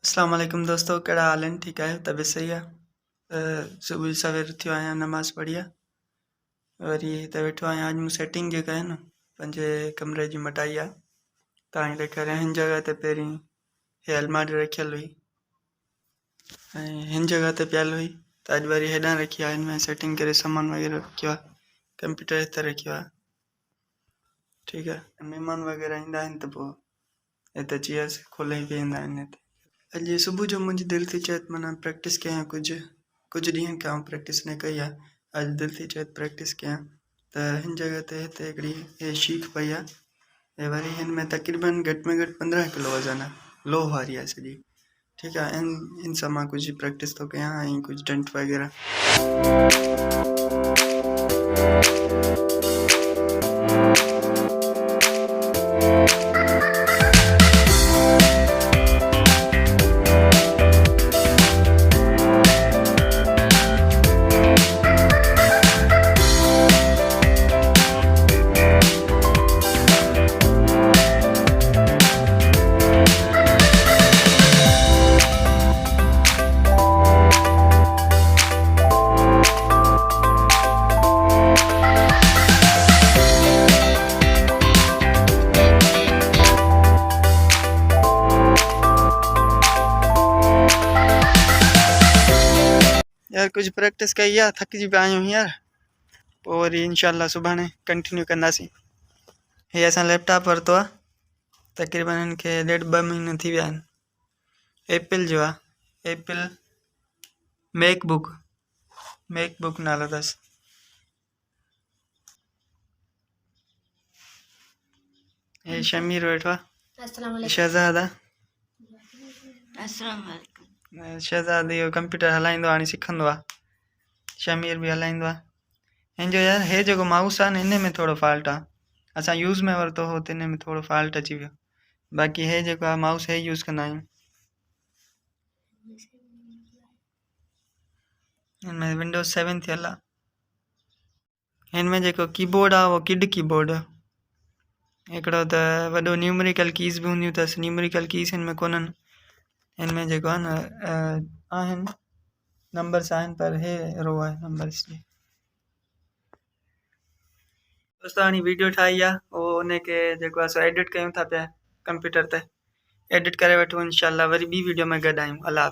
अस्सलाम वालेकुम दोस्तों, कहिड़ा हाल आहिनि? ठीकु आहियो? तबियत सही आहे? सुबुह सवेर उथियो आहियां, नमाज़ पढ़ी आहे, वरी हिते वेठो आहियां। अॼु मूं सेटिंग जेका आहे न पंहिंजे कमरे जी मटाई आहे। तव्हांखे ॾेखारियां, हिन जॻह ते पहिरीं हे अलमारी रखियलु हुई ऐं हिन जॻह ते पियल हुई, त अॼु वरी हेॾां रखी आहे। हिन में सेटिंग करे सामान वग़ैरह रखियो आहे, कंप्यूटर हिते रखियो आहे। ठीकु आहे, महिमान वग़ैरह ईंदा आहिनि त पोइ हिते चेयर्स खोले वेहंदा आहिनि हिते। अॼु सुबुह जो मुंहिंजी दिलि थी चए त माना प्रैक्टिस कयां, कुझु ॾींहंनि खां प्रैक्टिस न कई आहे। अॼु दिलि थी चए प्रैक्टिस कयां, त हिन जॻह ते हिते हिकिड़ी हे शीख पई आहे ऐं वरी हिन में तक़रीबन घटि में घटि 15 किलो वज़न आहे, लो वारी आहे सॼी। ठीकु आहे, इन सां मां कुझु प्रैक्टिस थो कयां ऐं कुझु डंट वग़ैरह। यार कुछ प्रैक्टिस कई आहे, थकिजी पिया आहियूं हींअर, पोइ वरी इंशाल्लाह सुभाणे कंटिन्यू कंदासीं। हे असां लैपटॉप वरितो आहे, तक़रीबन हिनखे 1.5-2 महीना थी विया आहिनि। एप्पल जो आहे, एप्पल मैकबुक नालो अथसि। हे शमीर वेठो आहे, शहज़ाद शहज़ाद इहो कंप्यूटर हलाईंदो हाणे सिखंदो आहे, शमीर बि हलाईंदो आहे। हिन जो यार हे जेको माउस आहे न, हिन में थोरो फॉल्ट आहे। असां यूज़ में वरितो हो त हिन में थोरो फॉल्ट अची वियो। बाक़ी हे जेको आहे माउस हे यूज़ कंदा आहियूं। हिन में विंडोज़ 7 थियल आहे। हिन में जेको कीबोर्ड आहे उहो किड कीबोर्ड आहे। हिकिड़ो त वॾो न्यूमेरिकल कीज़ बि हूंदियूं अथसि, न्यूमेरिकल कीज़ हिन में कोन्हनि। हिन में जेको आहे न आहिनि नंबर्स आहिनि, पर हे रो आहे नंबर्स जी। दोस्तों हाणे वीडियो ठाही आहे, उहो उनखे जेको आहे सो एडिट कयूं था पिया कंप्यूटर ते। एडिट करे वठूं, इंशाल्लाह वरी ॿी वीडियो में गॾु आहियूं। अल्लाह हाफ़िज़।